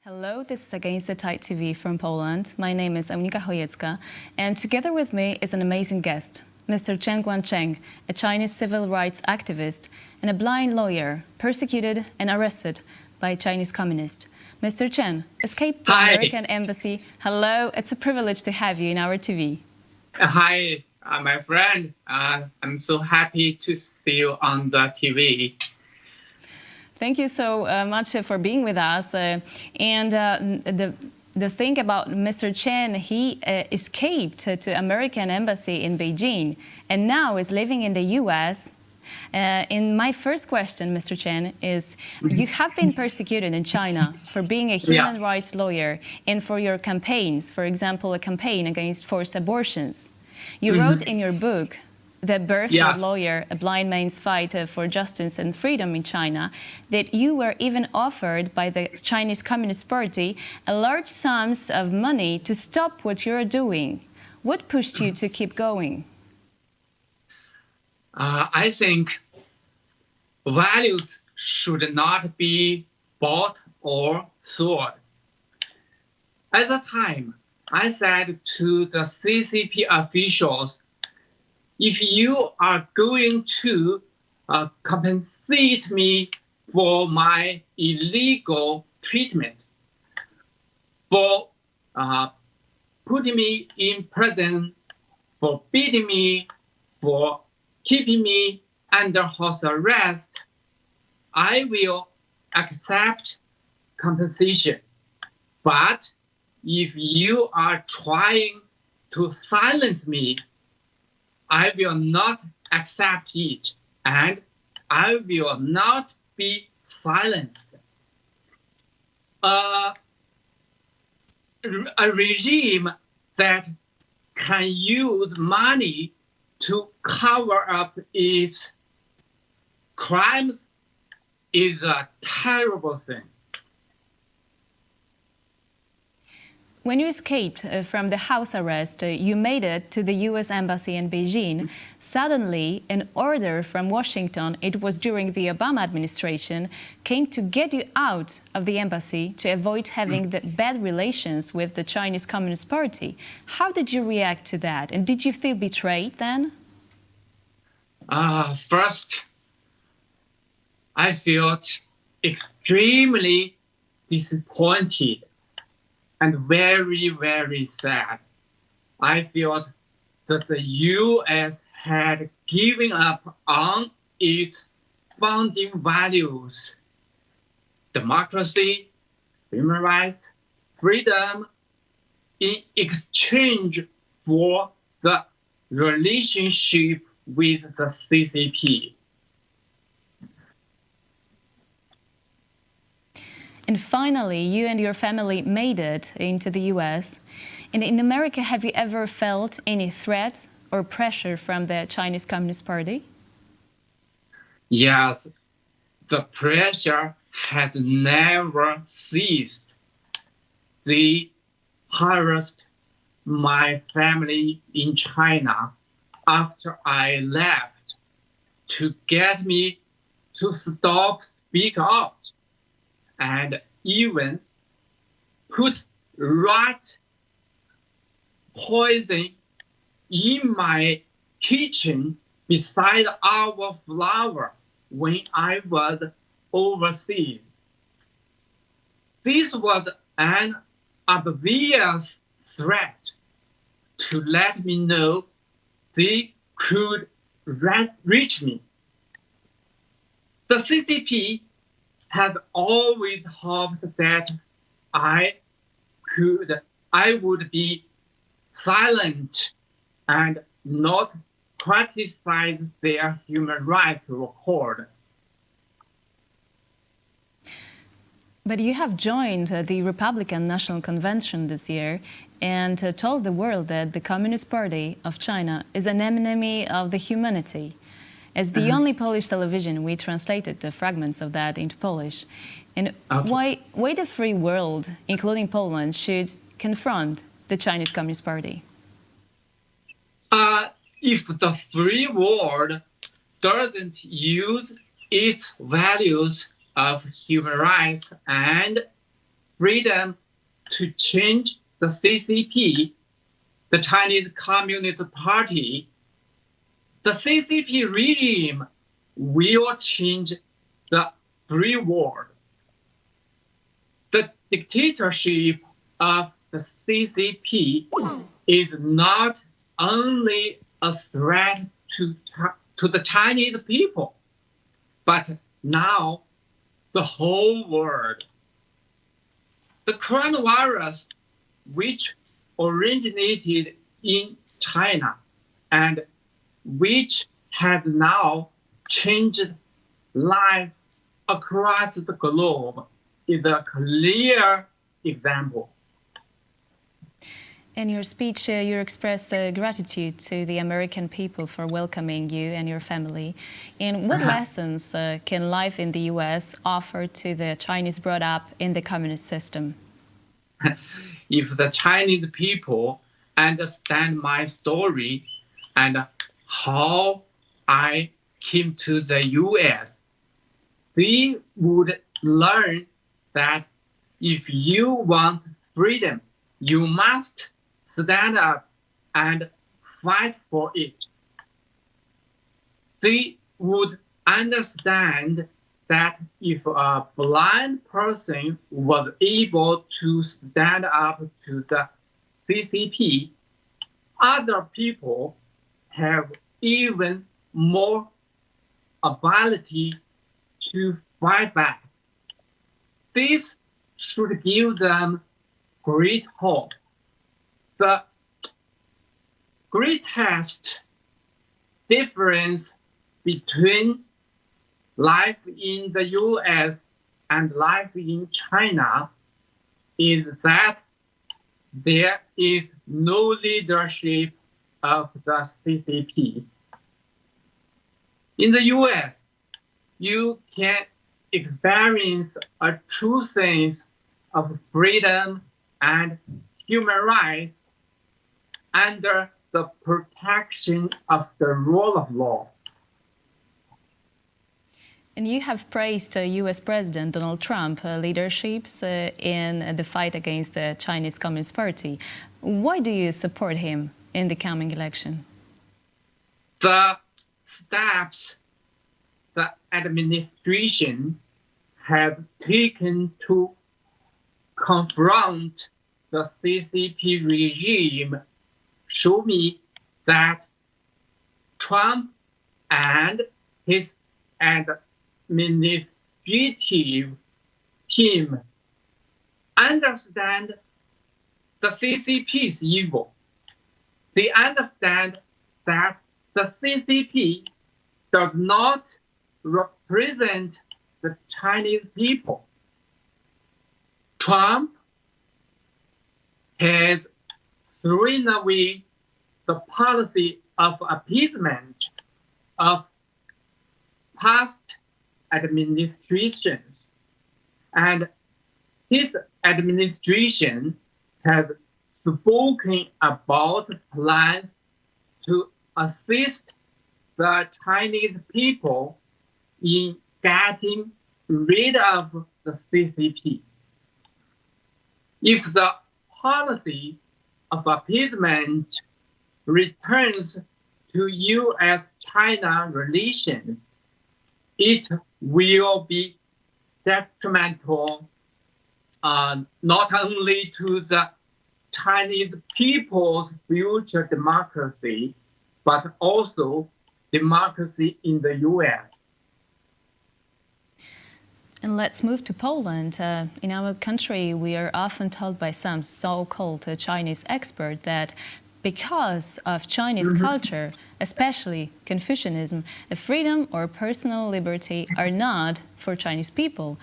Hello, this is Against the Tide TV from Poland. My name is Agnieszka Chojecka, and together with me is an amazing guest, Mr. Chen Guangcheng, a Chinese civil rights activist and a blind lawyer, persecuted and arrested by Chinese communists. Mr. Chen escaped the Hi. American embassy. Hello, it's a privilege to have you in our TV. Hi, my friend. I'm so happy to see you on the TV. Thank you so much for being with us. The thing about Mr. Chen, he escaped to American embassy in Beijing and now is living in the U.S. And my first question, Mr. Chen, is you have been persecuted in China for being a human rights lawyer and for your campaigns, for example, a campaign against forced abortions. You wrote in your book, The Barefoot Lawyer, A Blind Man's Fight for Justice and Freedom in China, that you were even offered by the Chinese Communist Party a large sums of money to stop what you're doing. What pushed you to keep going? I think values should not be bought or sold. At the time, I said to the CCP officials, if you are going to compensate me for my illegal treatment, for putting me in prison, for beating me, for keeping me under house arrest, I will accept compensation. But if you are trying to silence me, I will not accept it, and I will not be silenced. A regime that can use money to cover up its crimes is a terrible thing. When you escaped from the house arrest, you made it to the U.S. Embassy in Beijing. Suddenly, an order from Washington, it was during the Obama administration, came to get you out of the embassy to avoid having the bad relations with the Chinese Communist Party. How did you react to that? And did you feel betrayed then? First, I felt extremely disappointed and very, very sad. I felt that the U.S. had given up on its founding values: democracy, human rights, freedom, in exchange for the relationship with the CCP. And finally, you and your family made it into the U.S. And in America, have you ever felt any threat or pressure from the Chinese Communist Party? Yes, the pressure has never ceased. They harassed my family in China after I left to get me to stop speaking out, and even put rat poison in my kitchen beside our flower when I was overseas. This was an obvious threat to let me know they could reach me. The CCP had always hoped that I would be silent and not criticize their human rights record. But you have joined the Republican National Convention this year and told the world that the Communist Party of China is an enemy of the humanity. As the only Polish television, we translated the fragments of that into Polish. And why the free world, including Poland, should confront the Chinese Communist Party? If the free world doesn't use its values of human rights and freedom to change the CCP, the Chinese Communist Party, the CCP regime will change the free world. The dictatorship of the CCP is not only a threat to the Chinese people, but now the whole world. The coronavirus, which originated in China and which has now changed life across the globe, is a clear example. In your speech, you express gratitude to the American people for welcoming you and your family. And what lessons can life in the U.S. offer to the Chinese brought up in the communist system? If the Chinese people understand my story and how I came to the U.S., they would learn that if you want freedom, you must stand up and fight for it. They would understand that if a blind person was able to stand up to the CCP, other people have even more ability to fight back. This should give them great hope. The greatest difference between life in the US and life in China is that there is no leadership of the CCP. In the US, you can experience a true sense of freedom and human rights under the protection of the rule of law. And you have praised U.S. President Donald Trump's leadership in the fight against the Chinese Communist Party. Why do you support him in the coming election? The steps the administration has taken to confront the CCP regime show me that Trump and his administrative team understand the CCP's evil. They understand that the CCP does not represent the Chinese people. Trump has thrown away the policy of appeasement of past administrations, and his administration has spoken about plans to assist the Chinese people in getting rid of the CCP. If the policy of appeasement returns to U.S.-China relations, it will be detrimental not only to the Chinese people's future democracy, but also democracy in the U.S. And let's move to Poland. In our country, we are often told by some so-called Chinese experts that because of Chinese culture, especially Confucianism, freedom or personal liberty are not for Chinese people.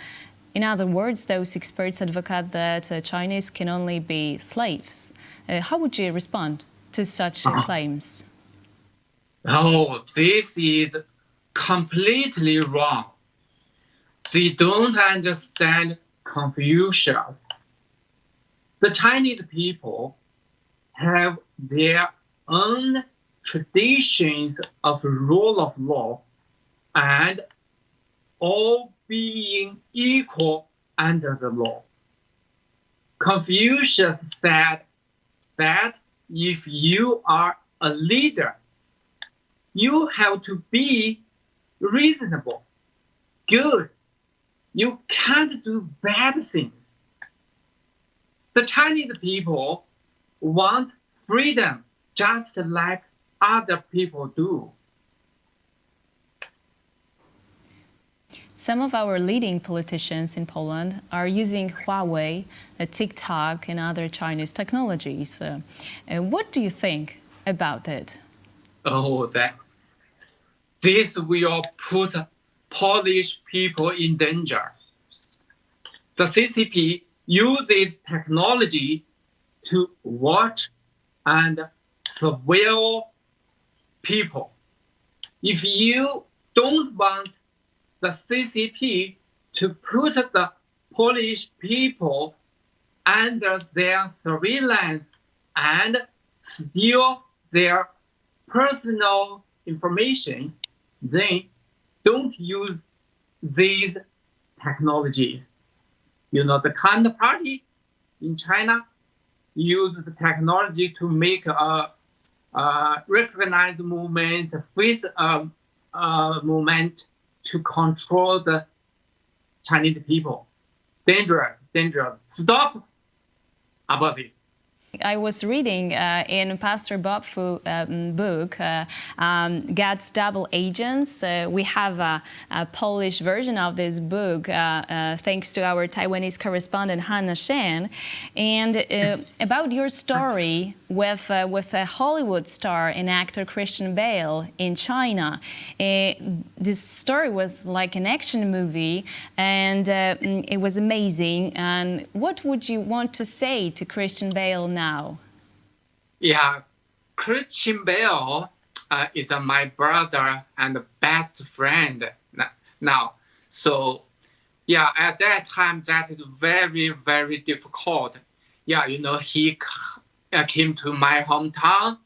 In other words, those experts advocate that Chinese can only be slaves. How would you respond to such claims? Oh, this is completely wrong. They don't understand Confucius. The Chinese people have their own traditions of rule of law and all being equal under the law. Confucius said that if you are a leader, you have to be reasonable, good. You can't do bad things. The Chinese people want freedom just like other people do. Some of our leading politicians in Poland are using Huawei, TikTok, and other Chinese technologies. What do you think about it? Oh, this will put Polish people in danger. The CCP uses technology to watch and surveil people. If you don't want the CCP to put the Polish people under their surveillance and steal their personal information, then don't use these technologies. You know, the Communist Party in China used the technology to make a recognized movement, face a movement to control the Chinese people. Dangerous. Stop about this. I was reading in Pastor Paweł book, God's Double Agents. We have a Polish version of this book thanks to our Taiwanese correspondent Hannah Shen. And about your story with a Hollywood star and actor Christian Bale in China. This story was like an action movie, and it was amazing. And what would you want to say to Christian Bale now? Yeah, Christian Bale is my brother and best friend now. So, yeah, at that time, that is very, very difficult. Yeah, you know, he came to my hometown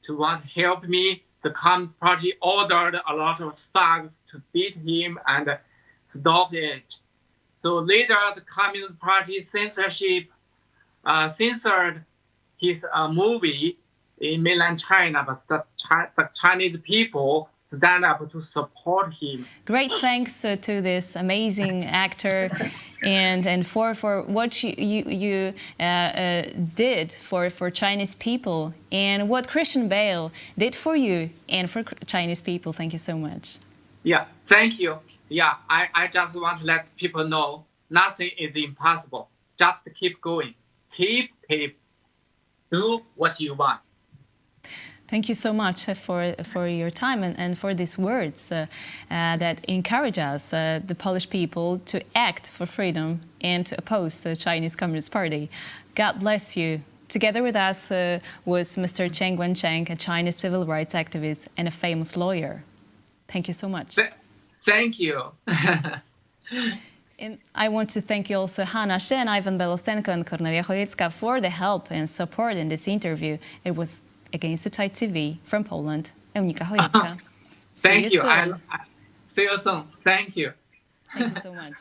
to want to help me. The Communist Party ordered a lot of thugs to beat him and stop it. So later, the Communist Party censorship censored his movie in mainland China, but the Chinese people stand up to support him. Great thanks to this amazing actor and for what you did for Chinese people and what Christian Bale did for you and for Chinese people. Thank you so much. Yeah, thank you. Yeah, I just want to let people know nothing is impossible. Just keep going. Keep. Do what you want. Thank you so much for your time and for these words that encourage us, the Polish people, to act for freedom and to oppose the Chinese Communist Party. God bless you. Together with us was Mr. Chen Guangcheng, a Chinese civil rights activist and a famous lawyer. Thank you so much. Thank you. And I want to thank you also Hannah Shen, Ivan Belostenko, and Cornelia Chojecka for the help and support in this interview. It was Against the Tide TV from Poland. Eunika Chojecka. Thank you. See you soon. Thank you. Thank you so much.